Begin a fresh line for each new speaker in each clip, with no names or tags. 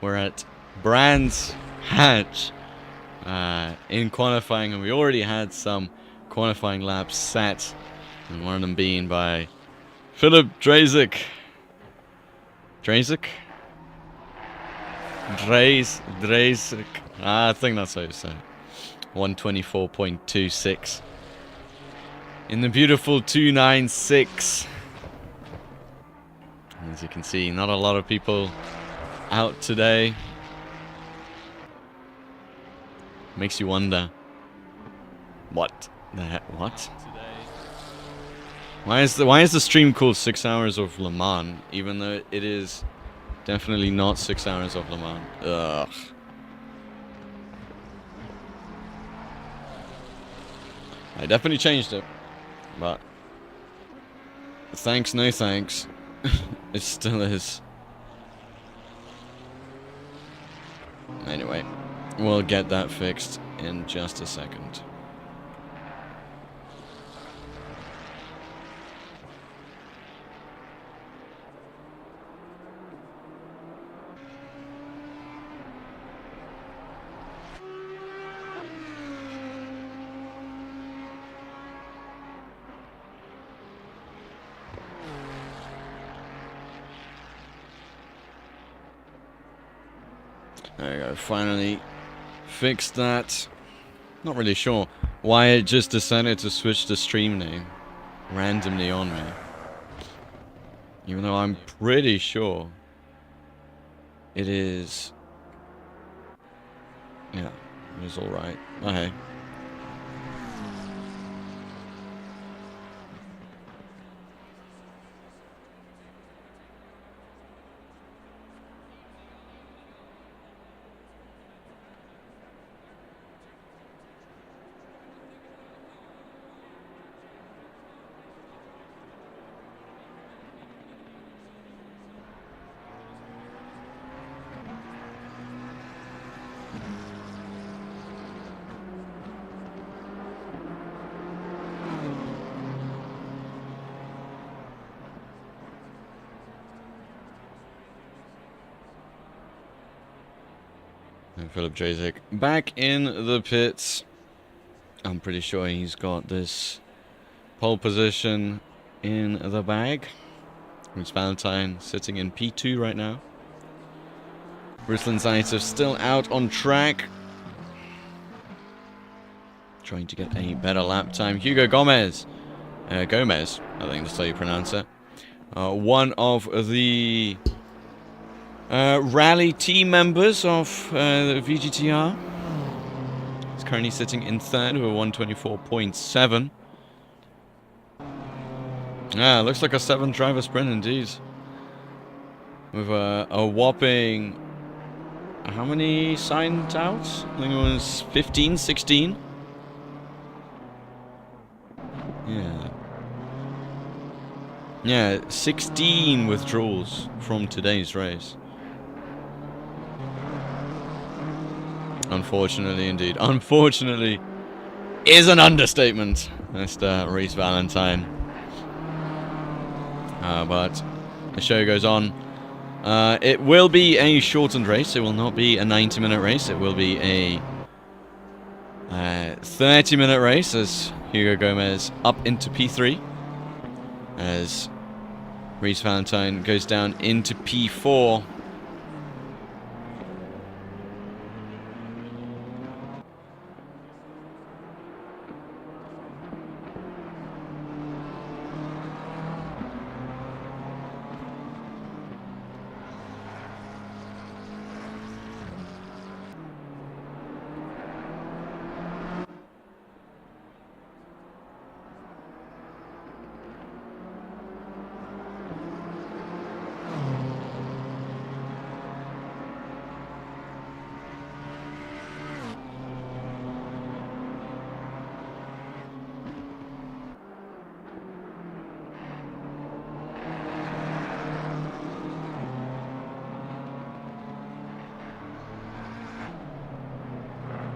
We're at Brands Hatch in qualifying, and we already had some qualifying laps set, and one of them being by Philip Drazik. Drazik? Drazik. I think that's how you say it. 124.26 in the beautiful 296. As you can see, not a lot of people out today. Makes you wonder, what the heck? What? Why is the stream called 6 hours of Le Mans, even though it is definitely not 6 hours of Le Mans? Ugh. I definitely changed it, but thanks, no thanks. It still is. Anyway, we'll get that fixed in just a second. There we go, finally fixed that. Not really sure why it just decided to switch the stream name randomly on me. Even though I'm pretty sure it is... Yeah, it was alright. Oh, hey. And Philip Drazik back in the pits. I'm pretty sure he's got this pole position in the bag. It's Valentine sitting in P2 right now. Ruslan Zaitsev still out on track, trying to get a better lap time. Hugo Gomez, I think that's how you pronounce it. One of the rally team members of the VGTR. He's currently sitting in third with a 124.7. Yeah, looks like a 7-driver sprint indeed. With a whopping... How many signed out? I think it was 15, 16. Yeah. Yeah, 16 withdrawals from today's race. Unfortunately, indeed. Unfortunately is an understatement, Mr. Reese Valentine. But the show goes on. It will be a shortened race. It will not be a 90-minute race. It will be a 30-minute race as Hugo Gomez up into P3. As Reese Valentine goes down into P4.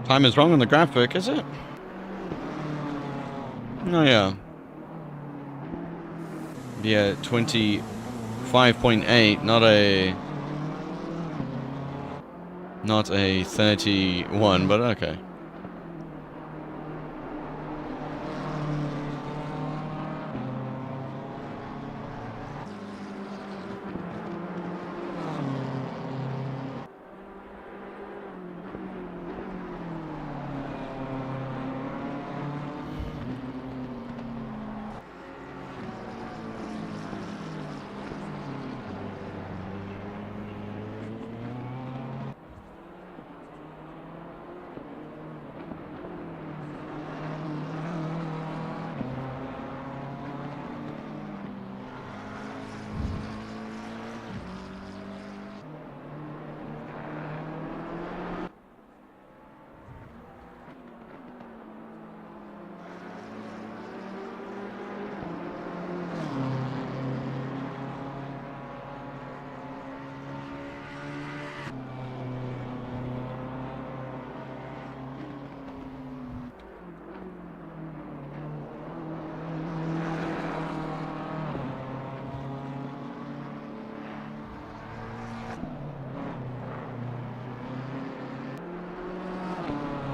Time is wrong on the graphic, is it? Oh yeah. Yeah, 25.8, not a Not a 31, but okay.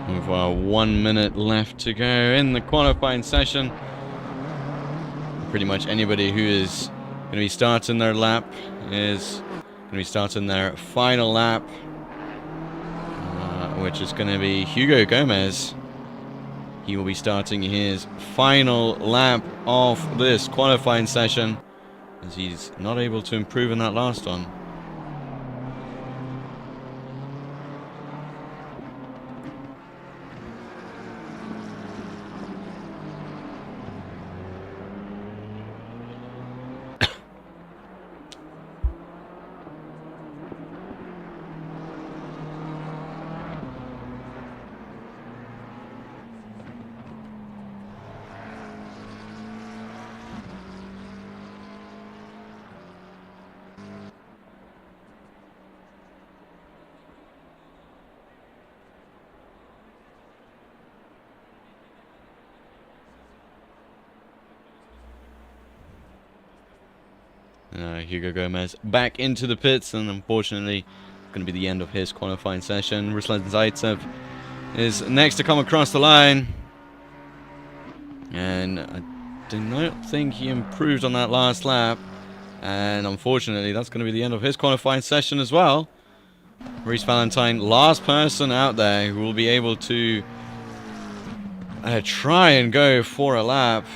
With 1 minute left to go in the qualifying session. Pretty much anybody who is going to be starting their lap is going to be starting their final lap, which is going to be Hugo Gomez. He will be starting his final lap of this qualifying session, as he's not able to improve in that last one. Hugo Gomez back into the pits, and unfortunately going to be the end of his qualifying session. Ruslan Zaitsev is next to come across the line, and I do not think he improved on that last lap, and unfortunately that's going to be the end of his qualifying session as well. Reece Valentine, last person out there who will be able to try and go for a lap.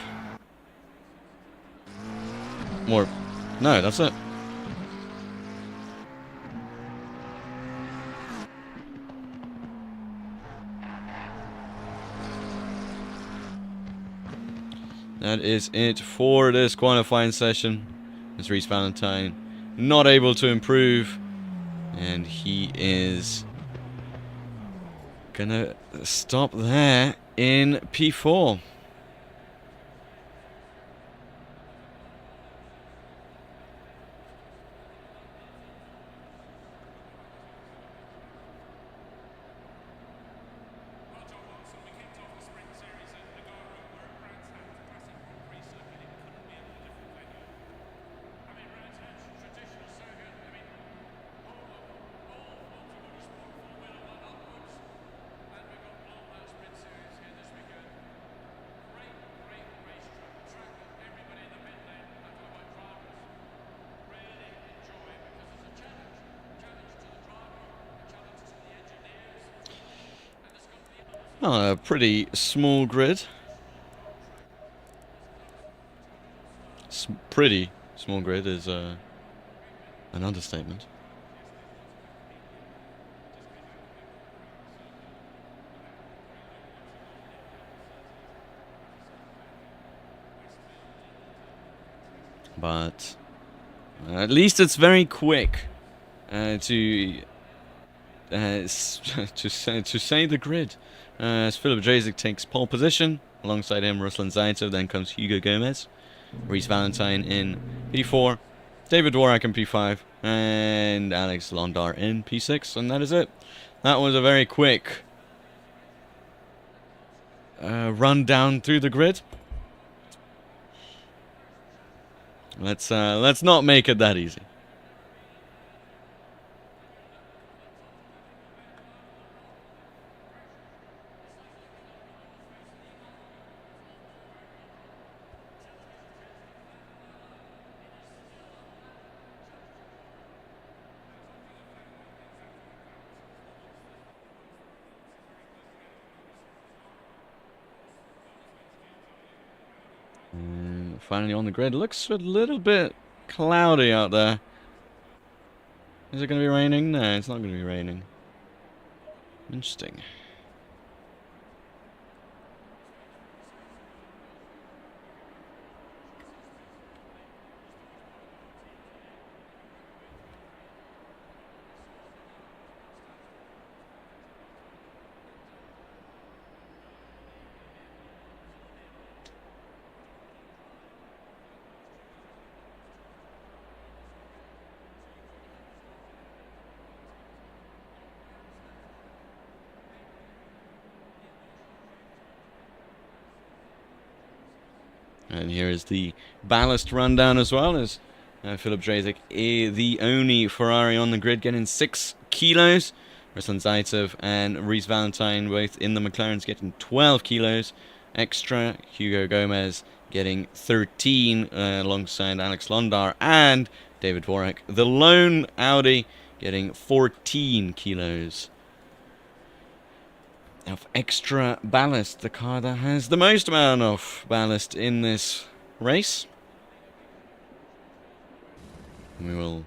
More. No, that's it. That is it for this qualifying session. As Reece Valentine not able to improve, and he is gonna stop there in P4. Oh, a pretty small grid. Pretty small grid is an understatement. But at least it's very quick to say the grid. As Philip Drazik takes pole position, alongside him Ruslan Zaitsev, then comes Hugo Gomez, Reece Valentine in P4, David Dworak in P5, and Alex Londar in P6, and that is it. That was a very quick run down through the grid. Let's not make it that easy. finally on the grid. Looks a little bit cloudy out there. Is it going to be raining? No, it's not going to be raining. Interesting. And here is the ballast rundown as well, as Philip Drejsik, the only Ferrari on the grid, getting 6 kilos. Ruslan Zaitsev and Reese Valentine both in the McLarens getting 12 kilos extra. Hugo Gomez getting 13 alongside Alex Londar and David Dvorak. The lone Audi getting 14 kilos of extra ballast. The car that has the most amount of ballast in this race. We will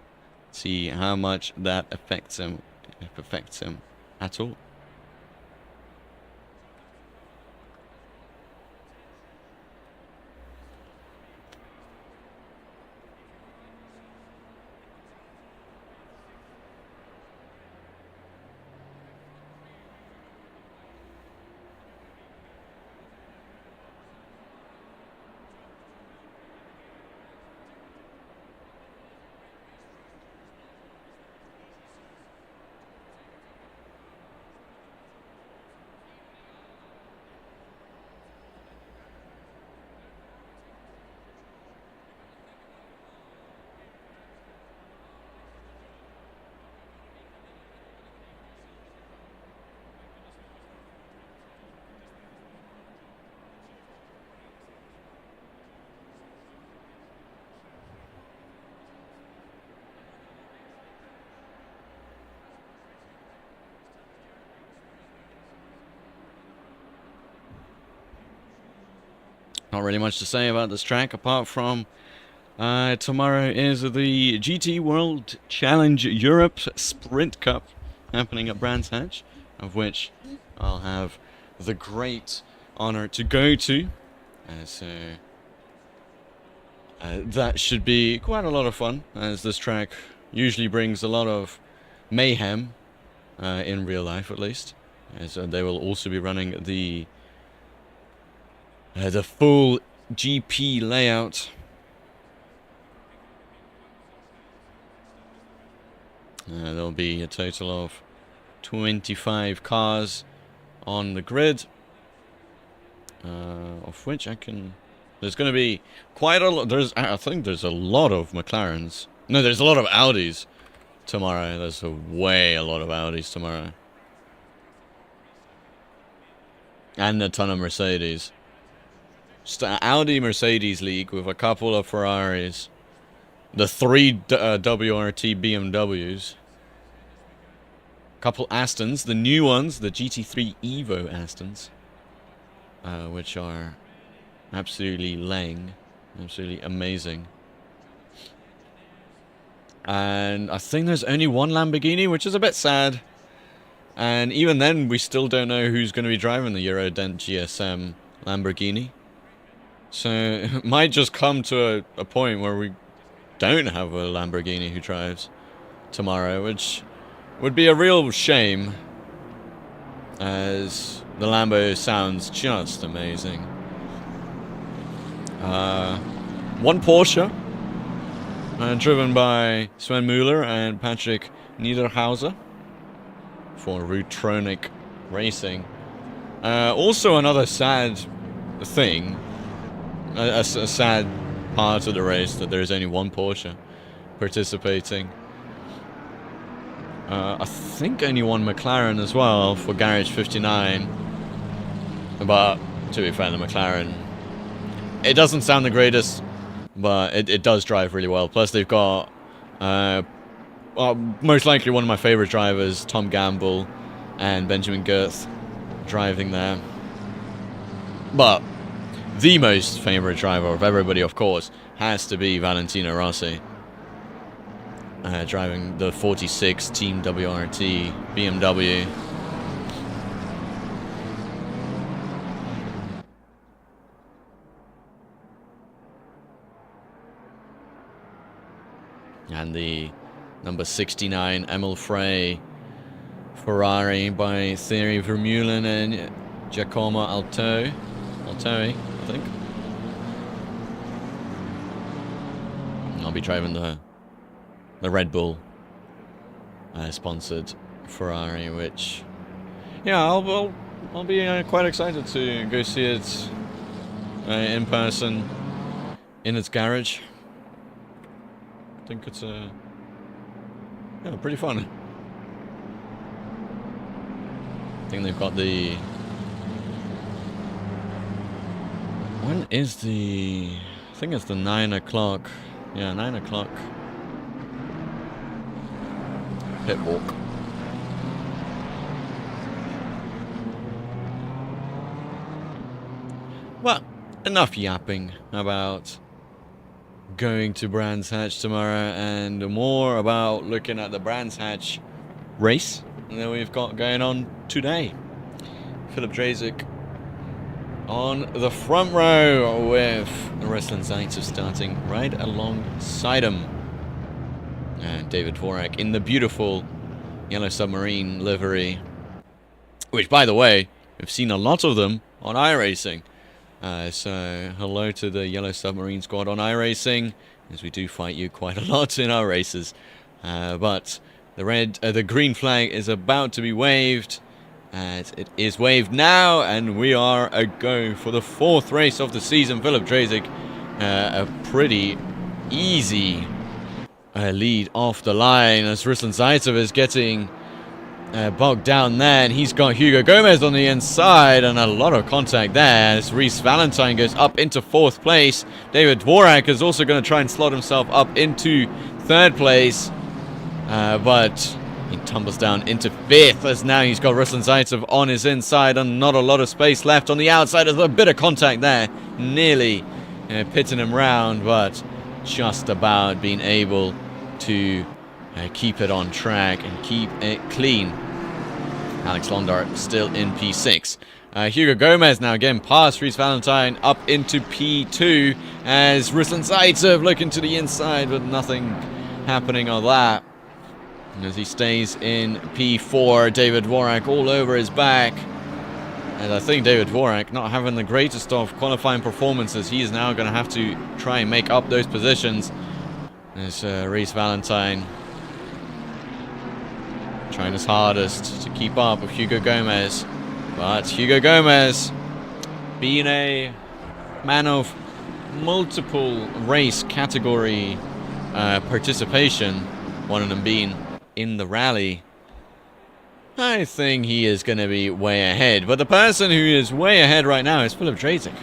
see how much that affects him, if it affects him at all. Not really much to say about this track apart from tomorrow is the GT World Challenge Europe Sprint Cup happening at Brands Hatch, of which I'll have the great honor to go to. So that should be quite a lot of fun, as this track usually brings a lot of mayhem in real life, at least. As they will also be running the full GP layout. There'll be a total of 25 cars on the grid, of which I can... There's going to be quite a lot. I think there's a lot of McLarens. No, there's a lot of Audis tomorrow. There's a lot of Audis tomorrow. And a ton of Mercedes. Just an Audi-Mercedes league with a couple of Ferraris. The 3 WRT BMWs. A couple Astons. The new ones, the GT3 Evo Astons. Which are absolutely laying. Absolutely amazing. And I think there's only one Lamborghini, which is a bit sad. And even then, we still don't know who's going to be driving the Eurodent GSM Lamborghini. So it might just come to a point where we don't have a Lamborghini who drives tomorrow, which would be a real shame, as the Lambo sounds just amazing. One Porsche, driven by Sven Müller and Patrick Niederhauser for Rutronic Racing. Also another sad thing, a sad part of the race, that there's only one Porsche participating. I think only one McLaren as well for Garage 59. But to be fair, the McLaren, it doesn't sound the greatest, but it does drive really well. Plus they've got most likely one of my favorite drivers, Tom Gamble and Benjamin Goerth, driving there. But the most favorite driver of everybody, of course, has to be Valentino Rossi. Driving the 46 Team WRT BMW. And the number 69 Emil Frey Ferrari by Thierry Vermeulen and Giacomo Altori, I think. I'll be driving the Red Bull sponsored Ferrari, which, yeah, I'll be quite excited to go see it in person in its garage. I think it's pretty fun. I think they've got the... When is the... I think it's the 9 o'clock. Yeah, 9 o'clock. Pit walk. Well, enough yapping about going to Brands Hatch tomorrow, and more about looking at the Brands Hatch race that we've got going on today. Philip Drazik on the front row with Ruslan Zaitsev starting right alongside him. And David Dvorak in the beautiful Yellow Submarine livery, which, by the way, we've seen a lot of them on iRacing. So hello to the Yellow Submarine squad on iRacing, as we do fight you quite a lot in our races. But the green flag is about to be waved, as it is waved now, and we are a go for the 4th race of the season. Philip Drazik, a pretty easy lead off the line, as Ruslan Zaitsev is getting bogged down there, and he's got Hugo Gomez on the inside, and a lot of contact there as Reese Valentine goes up into 4th place. David Dvorak is also going to try and slot himself up into 3rd place, but he tumbles down into 5th, as now he's got Ruslan Zaitsev on his inside and not a lot of space left on the outside. There's a bit of contact there, nearly pitting him round, but just about being able to keep it on track and keep it clean. Alex Londart still in P6. Hugo Gomez now again past Reese Valentine up into P2, as Ruslan Zaitsev looking to the inside, but nothing happening on that. As he stays in P4, David Dvorak all over his back. And I think David Dvorak, not having the greatest of qualifying performances, he is now going to have to try and make up those positions. As Reese Valentine trying his hardest to keep up with Hugo Gomez. But Hugo Gomez, being a man of multiple race category participation, one of them being in the rally, I think he is going to be way ahead. But the person who is way ahead right now is Philip Drazik.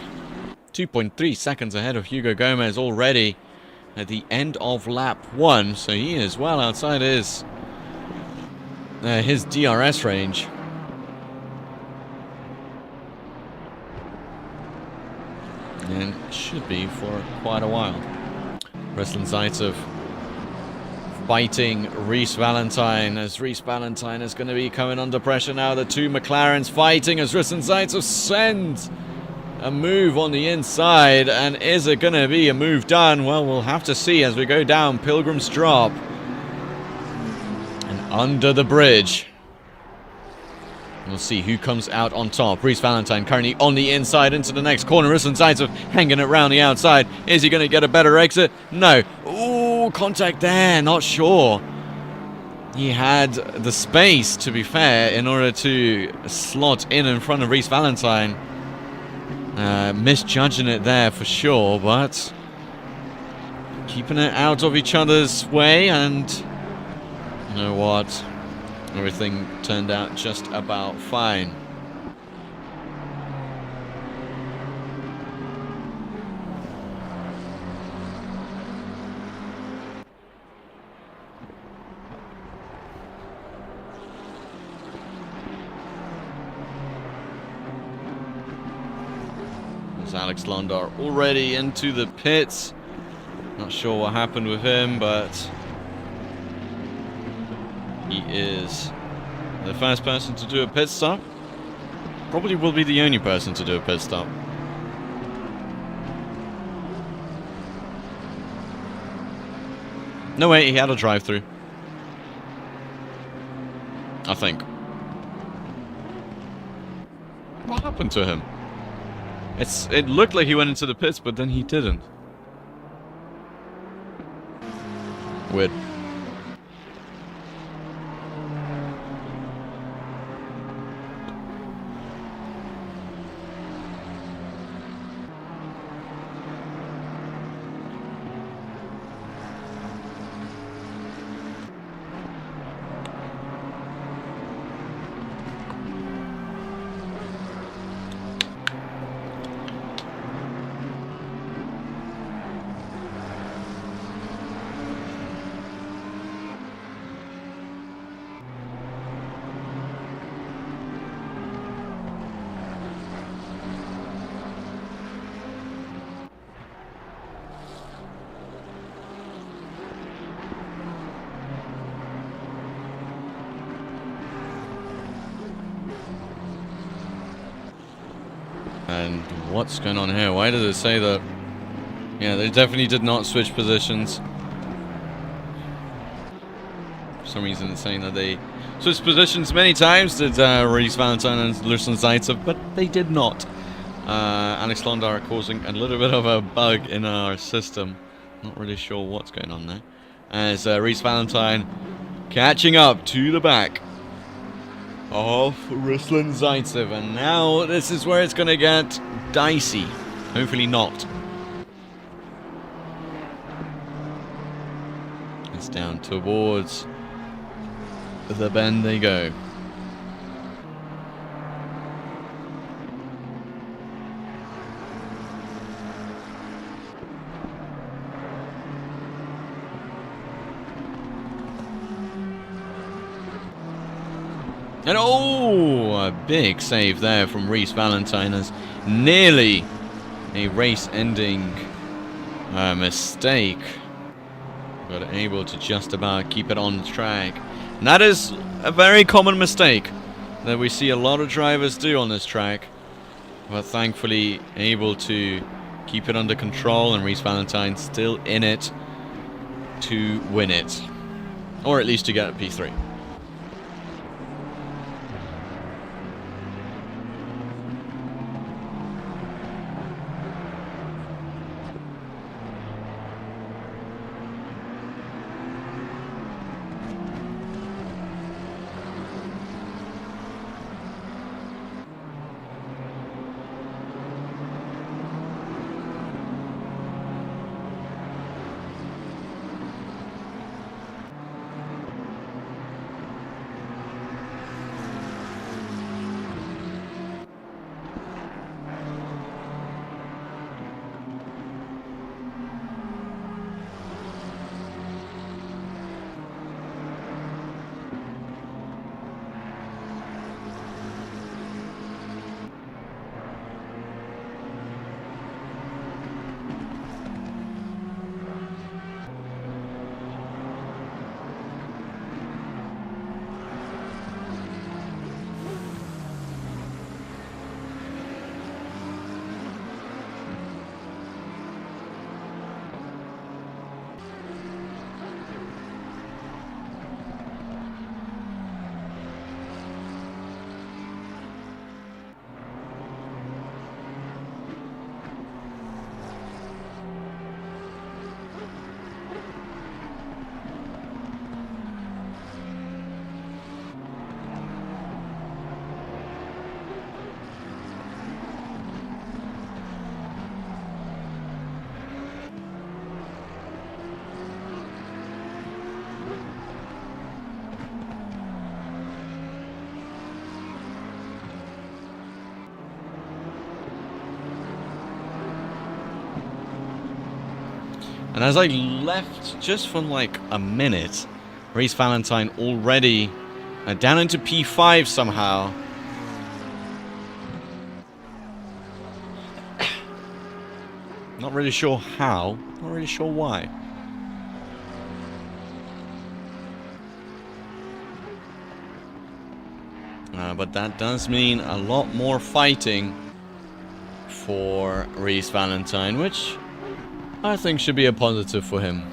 2.3 seconds ahead of Hugo Gomez already at the end of lap 1. So he is well outside his DRS range. And should be for quite a while. Ruslan Zaitsev fighting Reese Valentine, as Reese Valentine is going to be coming under pressure now. The two McLarens fighting as Ruslan Zaitsev sends a move on the inside. And is it going to be a move done? Well, we'll have to see as we go down Pilgrim's Drop and under the bridge. We'll see who comes out on top. Reese Valentine currently on the inside into the next corner. Ruslan Zaitsev hanging it around the outside. Is he going to get a better exit? No. Ooh, contact there. Not sure. He had the space, to be fair, in order to slot in front of Reese Valentine. Misjudging it there for sure, but keeping it out of each other's way, and you know what? Everything turned out just about fine. Alex Londar already into the pits. Not sure what happened with him, but he is the first person to do a pit stop. Probably will be the only person to do a pit stop. No, wait, he had a drive-through. I think. What happened to him? It looked like he went into the pits, but then he didn't. Weird. And what's going on here? Why does it say that? Yeah, they definitely did not switch positions. For some reason it's saying that they switched positions many times, did Reese Valentine and Lucian Zaitsev, but they did not. Alex Londar causing a little bit of a bug in our system. Not really sure what's going on there. As Reese Valentine catching up to the back of Ruslan Zaitsev, and now this is where it's going to get dicey. Hopefully not. It's down towards the bend they go. And oh, a big save there from Reese Valentine, as nearly a race-ending mistake, but able to just about keep it on track. And that is a very common mistake that we see a lot of drivers do on this track, but thankfully able to keep it under control, and Reese Valentine still in it to win it, or at least to get a P3. And as I left just for like a minute, Reese Valentine already down into P5 somehow. Not really sure how, not really sure why. But that does mean a lot more fighting for Reese Valentine, which I think should be a positive for him.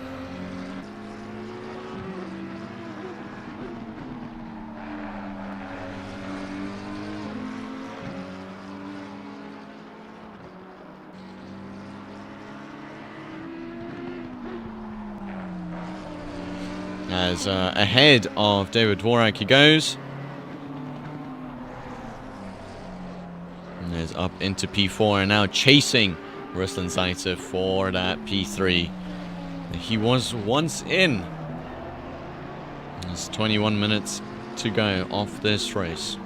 As ahead of David Dvorak he goes. And is up into P4 and now chasing Ruslan Zaitsev for that P3. He was once in. There's 21 minutes to go off this race.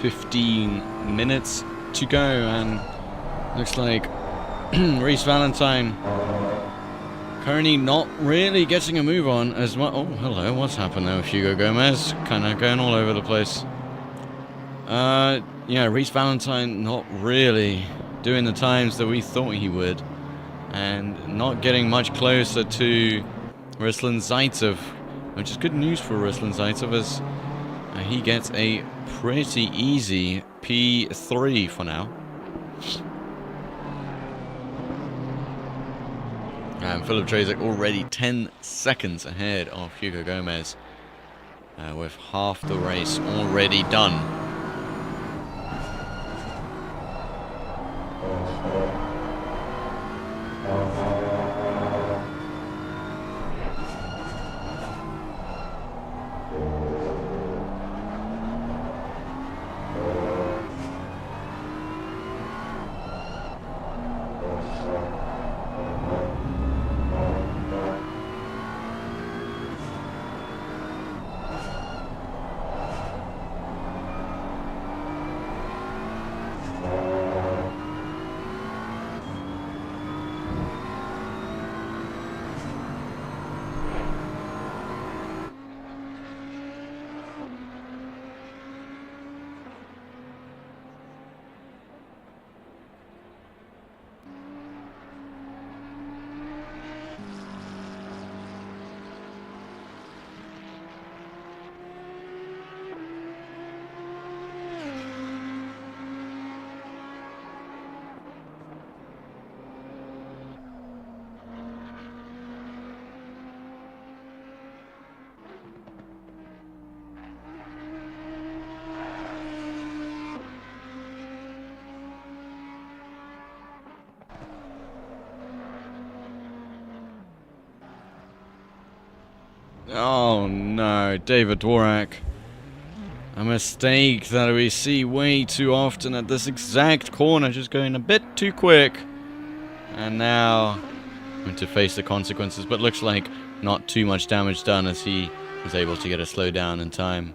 15 minutes to go, and looks like Reece Valentine currently not really getting a move on as much. Oh, hello, what's happened there with Hugo Gomez? Kind of going all over the place. Yeah, Reece Valentine not really doing the times that we thought he would, and not getting much closer to Ruslan Zaitsev, which is good news for Ruslan Zaitsev, as he gets a pretty easy P3 for now. And Philip Trezek already 10 seconds ahead of Hugo Gomez, with half the race already done. Oh no, David Dworak. A mistake that we see way too often at this exact corner, just going a bit too quick. And now going to face the consequences, but looks like not too much damage done as he was able to get a slow down in time.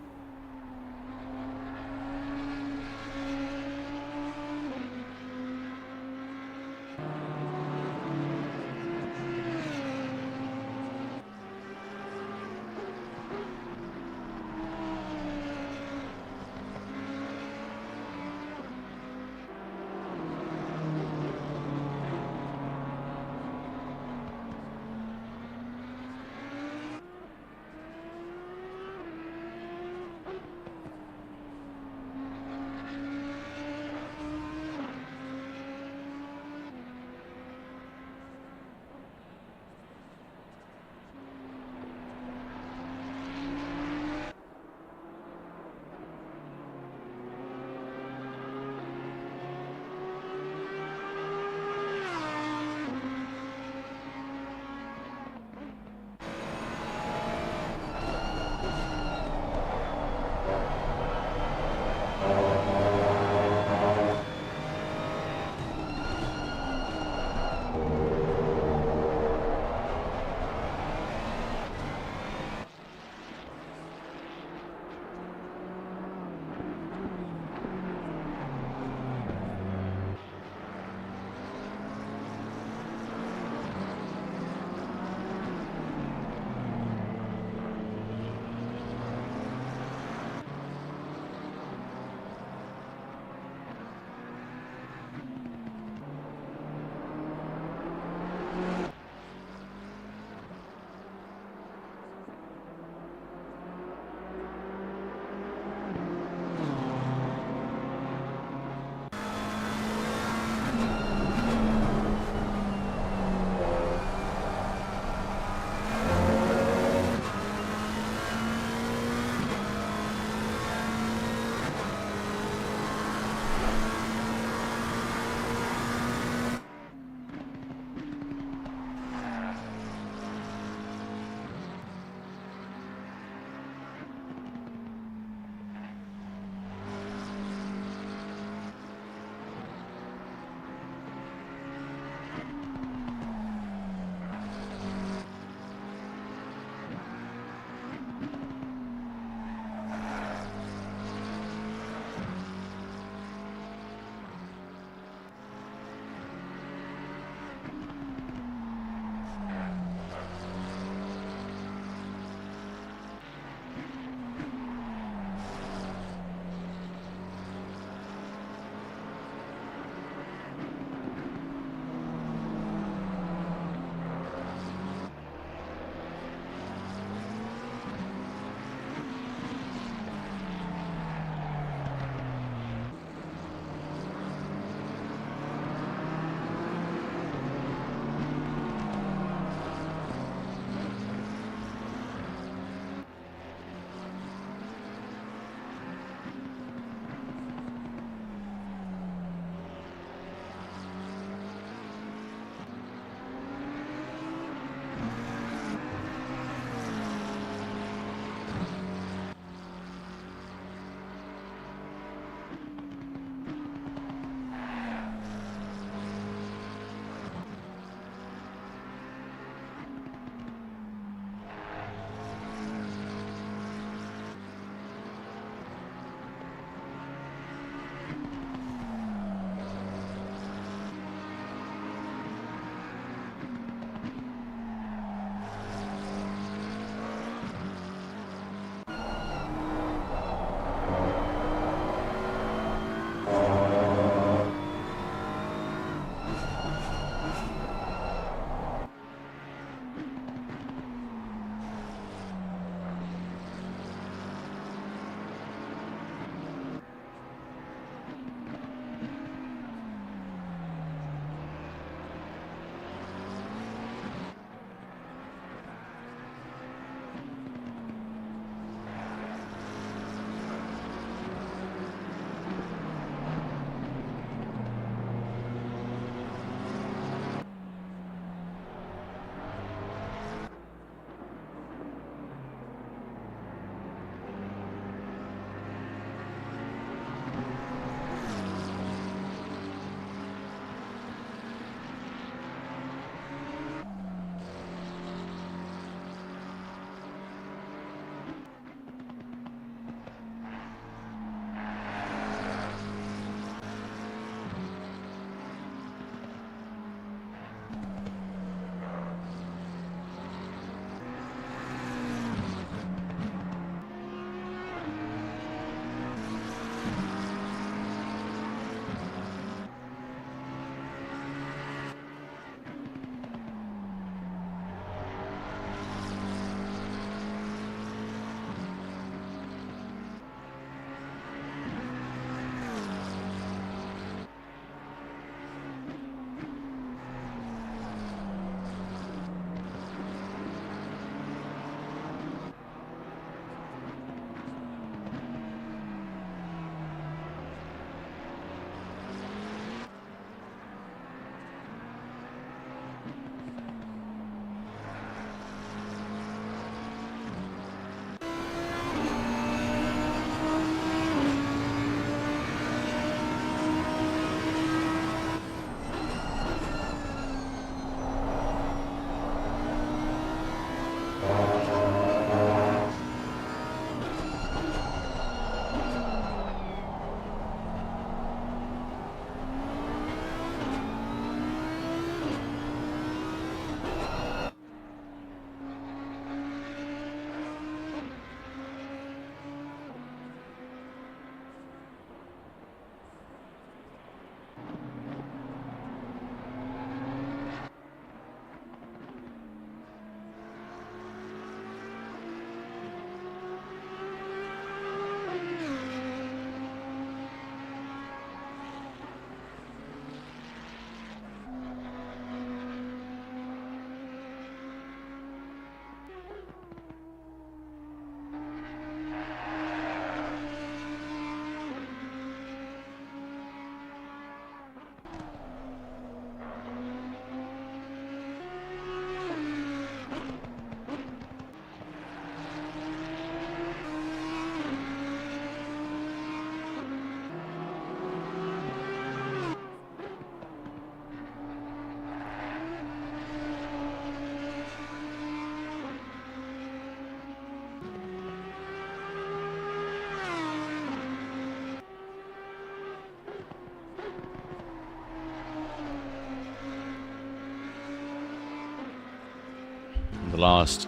the last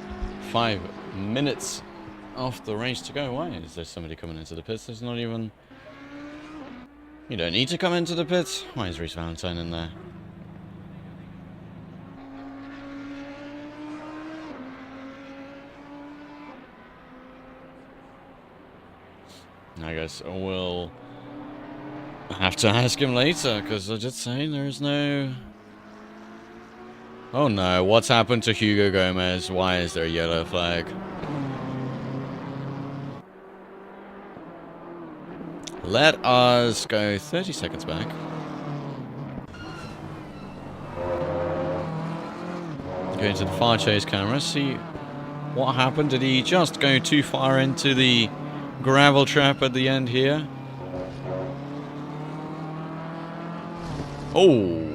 5 minutes of the race to go. Why is there somebody coming into the pits? There's not even... You don't need to come into the pits. Why is Reese Valentine in there? I guess we'll have to ask him later, because I did say there's no... Oh no, what's happened to Hugo Gomez? Why is there a yellow flag? Let us go 30 seconds back. Go into the far chase camera, see what happened. Did he just go too far into the gravel trap at the end here? Oh!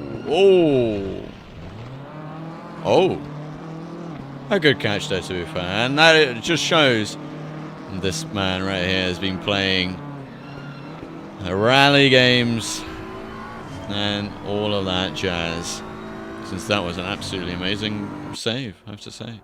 A good catch there, to be fair. And that it just shows this man right here has been playing the rally games and all of that jazz, since that was an absolutely amazing save, I have to say.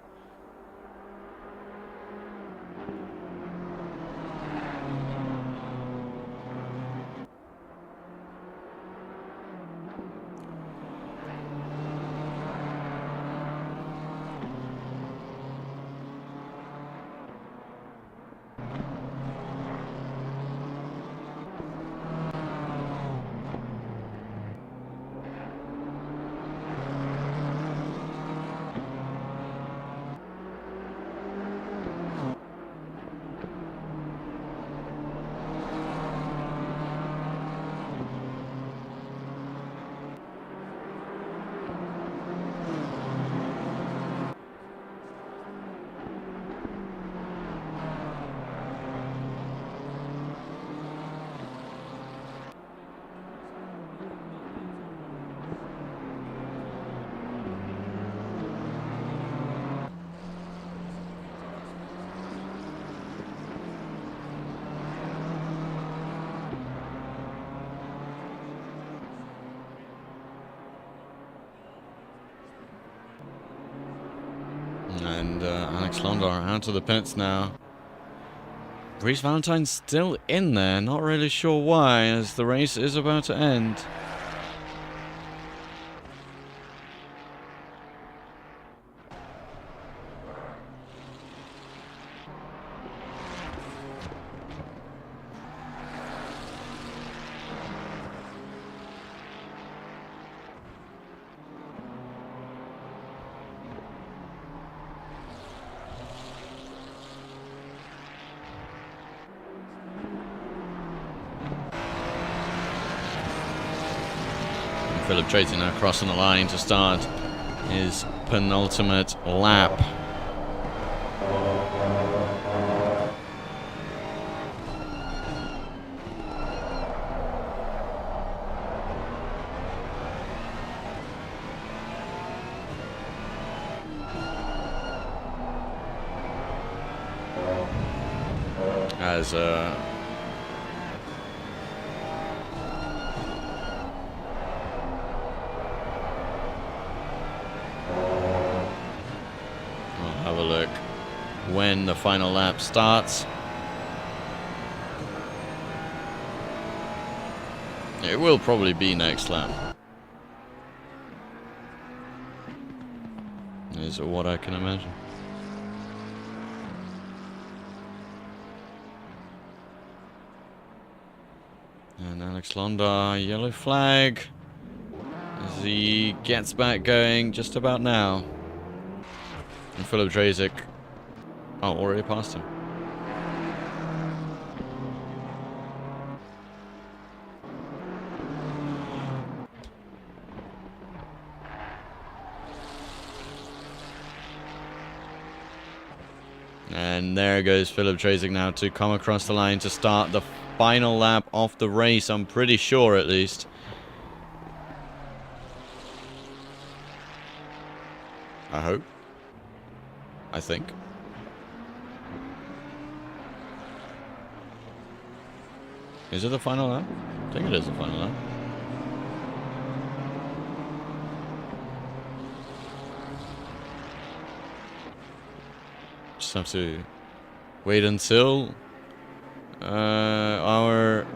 And Alex Londar out of the pits now. Reese Valentine's still in there, not really sure why, as the race is about to end. Philip Tracy now crossing the line to start his penultimate lap. As have a look when the final lap starts. It will probably be next lap, is what I can imagine. And Alex Londar, yellow flag as he gets back going just about now. And Philip Drazik, oh, already passed him. And there goes Philip Drazik now to come across the line to start the final lap of the race, I'm pretty sure at least. I hope. I think. Is it the final lap? I think it is the final lap. have to wait until our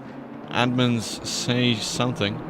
admins say something.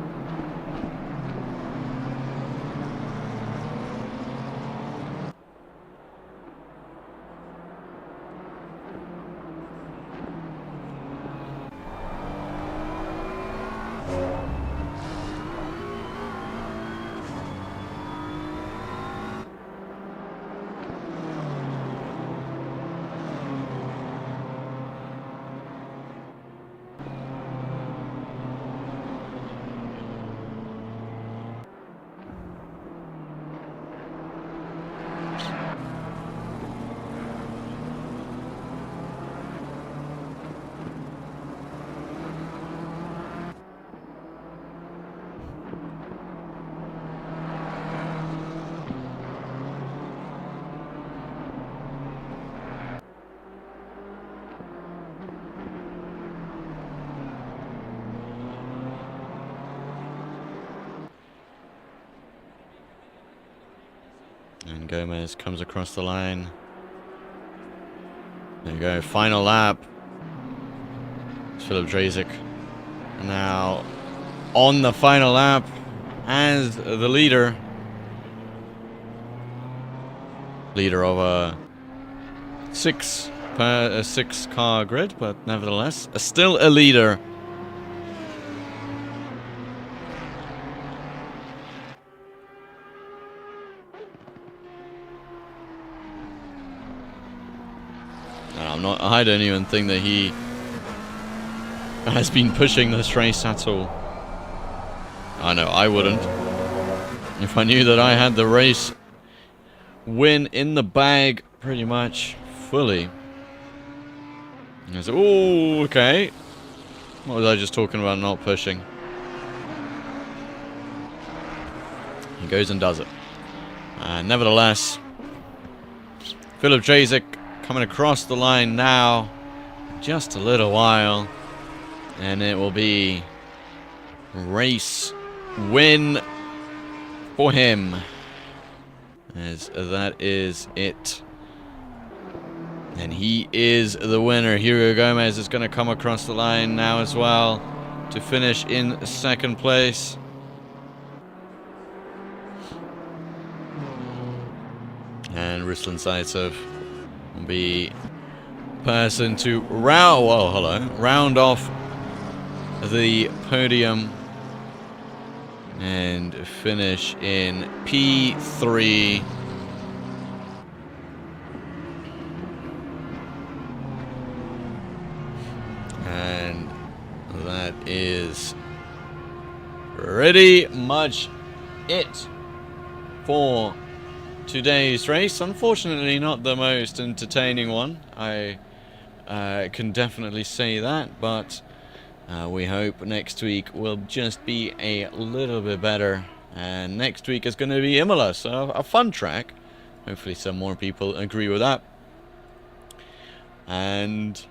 And Gomez comes across the line. There you go, final lap. It's Philip Drazik now on the final lap as the leader. Leader of a six car grid, but nevertheless, still a leader. I don't even think that he has been pushing this race at all. I know, I wouldn't. If I knew that I had the race win in the bag pretty much fully. Oh, okay. What was I just talking about not pushing? He goes and does it. Nevertheless, Philip Drazik coming across the line now, just a little while, and it will be race win for him, as that is it. And he is the winner. Hugo Gomez is going to come across the line now as well to finish in second place. And Ruslan Zaitsev will be person to round off the podium and finish in P3. And that is pretty much it for today's race. Unfortunately, not the most entertaining one. I can definitely say that, but we hope next week will just be a little bit better. And next week is going to be Imola, so a fun track. Hopefully some more people agree with that. And,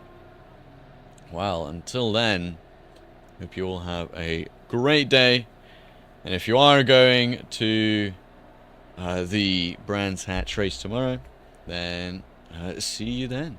well, until then, hope you all have a great day. And if you are going to the Brands Hatch race tomorrow, then see you then.